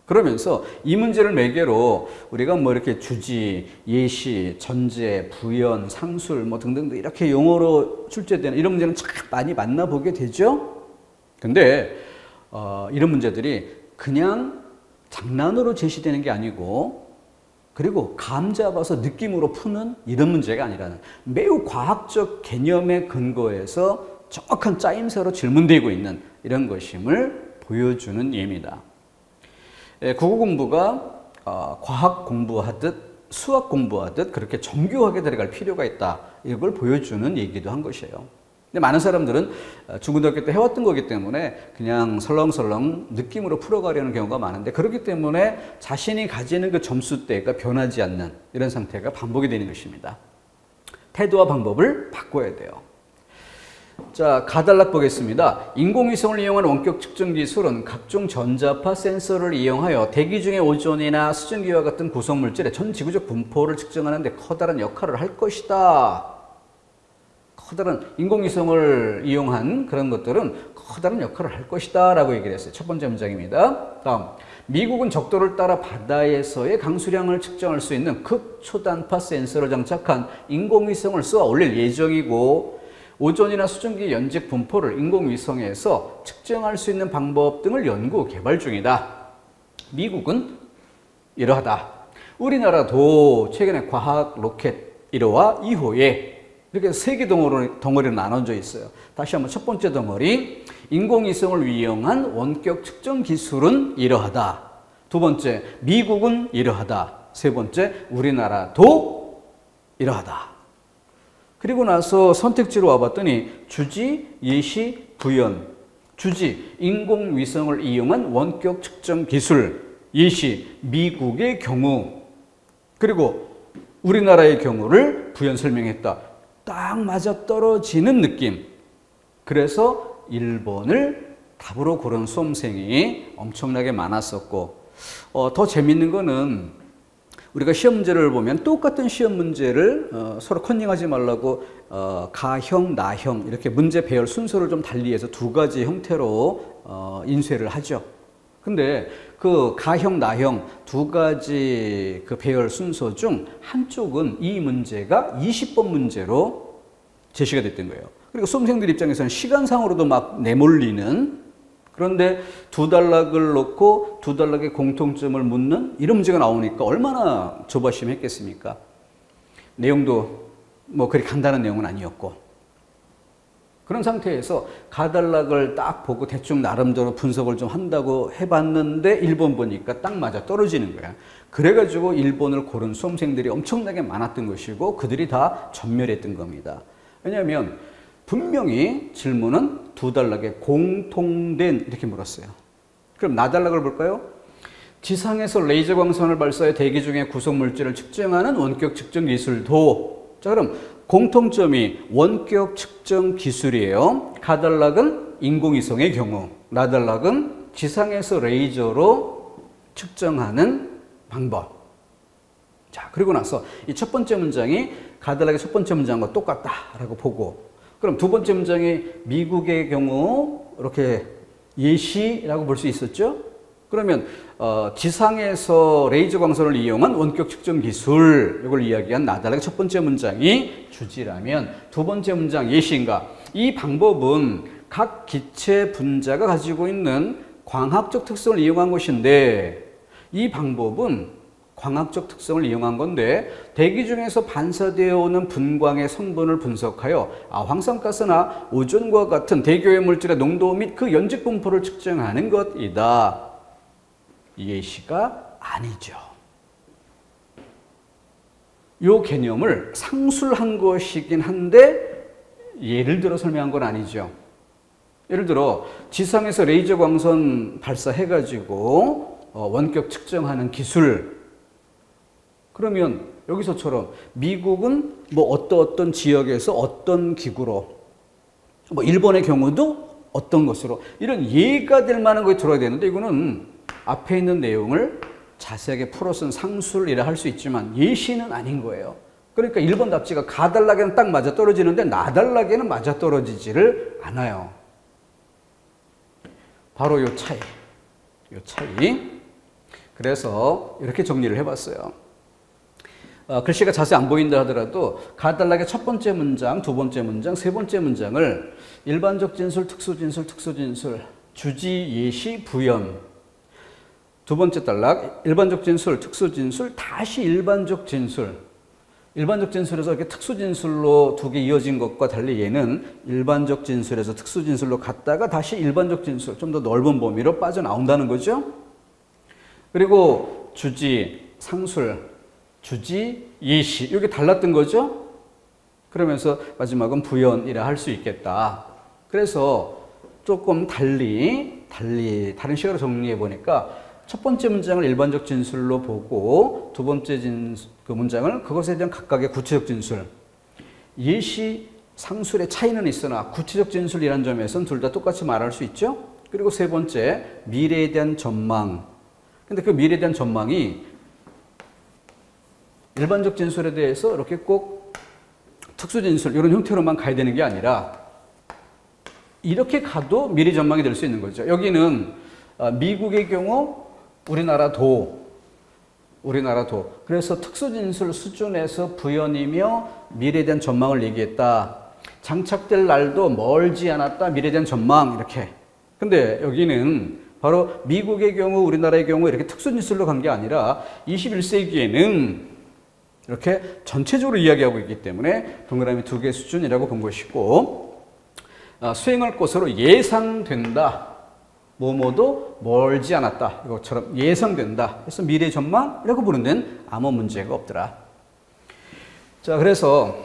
그러면서 이 문제를 매개로 우리가 뭐 이렇게 주지, 예시, 전제, 부연, 상술 뭐 등등 이렇게 용어로 출제되는 이런 문제는 참 많이 만나보게 되죠. 근데 이런 문제들이 그냥 장난으로 제시되는 게 아니고 그리고 감 잡아서 느낌으로 푸는 이런 문제가 아니라는 매우 과학적 개념에 근거해서 정확한 짜임새로 질문되고 있는 이런 것임을 보여주는 예입니다. 국어 공부가 과학 공부하듯 수학 공부하듯 그렇게 정교하게 들어갈 필요가 있다. 이걸 보여주는 얘기도 한 것이에요. 근데 많은 사람들은 중고등학교 때 해왔던 거기 때문에 그냥 설렁설렁 느낌으로 풀어가려는 경우가 많은데 그렇기 때문에 자신이 가지는 그 점수대가 변하지 않는 이런 상태가 반복이 되는 것입니다. 태도와 방법을 바꿔야 돼요. 자, 가단락 보겠습니다. 인공위성을 이용한 원격 측정 기술은 각종 전자파 센서를 이용하여 대기 중의 오존이나 수증기와 같은 구성물질의 전 지구적 분포를 측정하는 데 커다란 역할을 할 것이다. 커다란 인공위성을 이용한 그런 것들은 커다란 역할을 할 것이다 라고 얘기를 했어요. 첫 번째 문장입니다. 다음, 미국은 적도를 따라 바다에서의 강수량을 측정할 수 있는 극초단파 센서를 장착한 인공위성을 쏘아 올릴 예정이고 오존이나 수증기 연직 분포를 인공위성에서 측정할 수 있는 방법 등을 연구 개발 중이다. 미국은 이러하다. 우리나라도 최근에 과학 로켓 1호와 2호에 이렇게 세 개 덩어리로 나눠져 있어요. 다시 한번 첫 번째 덩어리, 인공위성을 이용한 원격 측정 기술은 이러하다. 두 번째, 미국은 이러하다. 세 번째, 우리나라도 이러하다. 그리고 나서 선택지로 와봤더니 주지, 예시, 부연. 주지, 인공위성을 이용한 원격 측정 기술. 예시, 미국의 경우. 그리고 우리나라의 경우를 부연 설명했다. 딱 맞아떨어지는 느낌. 그래서 1번을 답으로 고른 수험생이 엄청나게 많았었고 더 재밌는 거는 우리가 시험 문제를 보면 똑같은 시험 문제를 서로 컨닝하지 말라고 가형, 나형 이렇게 문제 배열 순서를 좀 달리해서 두 가지 형태로 인쇄를 하죠. 근데 그 가형, 나형 두 가지 그 배열 순서 중 한쪽은 이 문제가 20번 문제로 제시가 됐던 거예요. 그리고 수험생들 입장에서는 시간상으로도 막 내몰리는 그런데 두 단락을 놓고 두 단락의 공통점을 묻는 이런 문제가 나오니까 얼마나 조바심했겠습니까? 내용도 뭐 그리 간단한 내용은 아니었고 그런 상태에서 가단락을 딱 보고 대충 나름대로 분석을 좀 한다고 해봤는데 1번 보니까 딱 맞아 떨어지는 거야. 그래가지고 1번을 고른 수험생들이 엄청나게 많았던 것이고 그들이 다 전멸했던 겁니다. 왜냐하면 분명히 질문은 두 단락에 공통된 이렇게 물었어요. 그럼 나단락을 볼까요? 지상에서 레이저 광선을 발사해 대기 중의 구성물질을 측정하는 원격 측정 기술도 자 그럼 공통점이 원격 측정 기술이에요. 가단락은 인공위성의 경우, 나단락은 지상에서 레이저로 측정하는 방법. 자, 그리고 나서 이 첫 번째 문장이 가단락의 첫 번째 문장과 똑같다라고 보고, 그럼 두 번째 문장이 미국의 경우 이렇게 예시라고 볼 수 있었죠? 그러면 지상에서 레이저 광선을 이용한 원격 측정 기술, 이걸 이야기한 나달락의 첫 번째 문장이 주지라면 두 번째 문장 예시인가? 이 방법은 각 기체 분자가 가지고 있는 광학적 특성을 이용한 것인데, 이 방법은 광학적 특성을 이용한 건데 대기 중에서 반사되어 오는 분광의 성분을 분석하여 황산가스나 오존과 같은 대기오염 물질의 농도 및 그 연직 분포를 측정하는 것이다. 이 예시가 아니죠. 이 개념을 상술한 것이긴 한데 예를 들어 설명한 건 아니죠. 예를 들어 지상에서 레이저 광선 발사해가지고 원격 측정하는 기술, 그러면 여기서처럼 미국은 뭐 어떤 지역에서 어떤 기구로, 뭐 일본의 경우도 어떤 것으로, 이런 예가 될 만한 것이 들어야 되는데 이거는 앞에 있는 내용을 자세하게 풀어 쓴 상술이라 할 수 있지만 예시는 아닌 거예요. 그러니까 1번 답지가 가달락에는 딱 맞아 떨어지는데 나달락에는 맞아 떨어지지를 않아요. 바로 요 차이. 그래서 이렇게 정리를 해봤어요. 글씨가 자세히 안 보인다 하더라도 가달락의 첫 번째 문장, 두 번째 문장, 세 번째 문장을 일반적 진술, 특수 진술, 주지, 예시, 부연. 두 번째 단락, 일반적 진술, 특수 진술, 다시 일반적 진술. 일반적 진술에서 이렇게 특수 진술로 두 개 이어진 것과 달리 얘는 일반적 진술에서 특수 진술로 갔다가 다시 일반적 진술, 좀 더 넓은 범위로 빠져나온다는 거죠. 그리고 주지, 상술, 주지, 예시, 이게 달랐던 거죠. 그러면서 마지막은 부연이라 할 수 있겠다. 그래서 조금 다른 식으로 정리해 보니까 첫 번째 문장을 일반적 진술로 보고 두 번째 그 문장을 그것에 대한 각각의 구체적 진술, 예시, 상술의 차이는 있으나 구체적 진술이라는 점에서는 둘 다 똑같이 말할 수 있죠. 그리고 세 번째, 미래에 대한 전망. 근데 그 미래에 대한 전망이 일반적 진술에 대해서 이렇게 꼭 특수 진술 이런 형태로만 가야 되는 게 아니라 이렇게 가도 미래 전망이 될 수 있는 거죠. 여기는 미국의 경우 우리나라도 그래서 특수 진술 수준에서 부연이며 미래에 대한 전망을 얘기했다. 장착될 날도 멀지 않았다. 미래에 대한 전망 이렇게. 근데 여기는 바로 미국의 경우 우리나라의 경우 이렇게 특수 진술로 간 게 아니라 21세기에는 이렇게 전체적으로 이야기하고 있기 때문에 동그라미 두 개 수준이라고 본 것이고, 수행할 것으로 예상된다. 뭐뭐도 멀지 않았다. 이것처럼 예상된다. 그래서 미래 전망이라고 부르는 데는 아무 문제가 없더라. 자, 그래서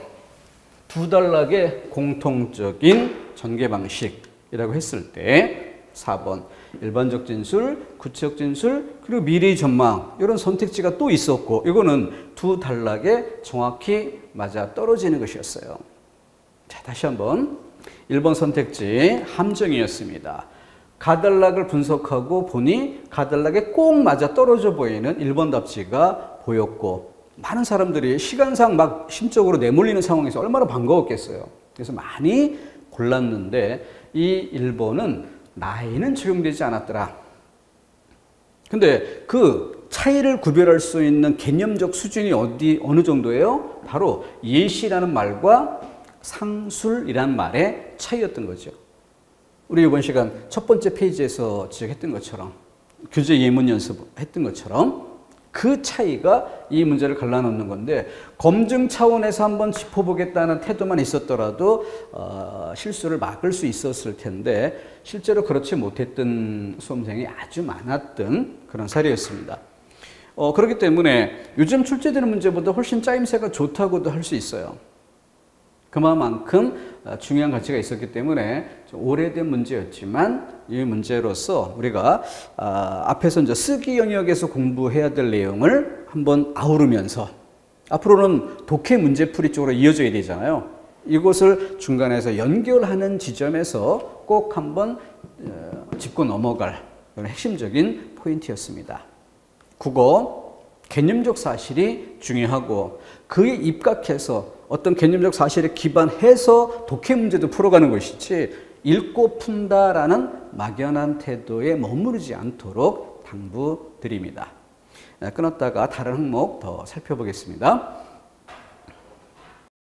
두 단락의 공통적인 전개 방식이라고 했을 때 4번 일반적 진술, 구체적 진술, 그리고 미래 전망 이런 선택지가 또 있었고 이거는 두 단락에 정확히 맞아 떨어지는 것이었어요. 자, 다시 한번 1번 선택지 함정이었습니다. 가단락을 분석하고 보니 가단락에 꼭 맞아 떨어져 보이는 1번 답지가 보였고 많은 사람들이 시간상 막 심적으로 내몰리는 상황에서 얼마나 반가웠겠어요. 그래서 많이 골랐는데 이 1번은 나이는 적용되지 않았더라. 근데 그 차이를 구별할 수 있는 개념적 수준이 어느 정도예요? 바로 예시라는 말과 상술이라는 말의 차이였던 거죠. 우리 이번 시간 첫 번째 페이지에서 지적했던 것처럼 교재 예문 연습했던 것처럼 그 차이가 이 문제를 갈라놓는 건데 검증 차원에서 한번 짚어보겠다는 태도만 있었더라도 실수를 막을 수 있었을 텐데 실제로 그렇지 못했던 수험생이 아주 많았던 그런 사례였습니다. 그렇기 때문에 요즘 출제되는 문제보다 훨씬 짜임새가 좋다고도 할 수 있어요. 그만큼 중요한 가치가 있었기 때문에 좀 오래된 문제였지만 이 문제로서 우리가 앞에서 이제 쓰기 영역에서 공부해야 될 내용을 한번 아우르면서 앞으로는 독해 문제풀이 쪽으로 이어져야 되잖아요. 이것을 중간에서 연결하는 지점에서 꼭 한번 짚고 넘어갈 그런 핵심적인 포인트였습니다. 국어, 개념적 사실이 중요하고 그에 입각해서 어떤 개념적 사실에 기반해서 독해 문제도 풀어가는 것이지 읽고 푼다라는 막연한 태도에 머무르지 않도록 당부드립니다. 끊었다가 다른 항목 더 살펴보겠습니다.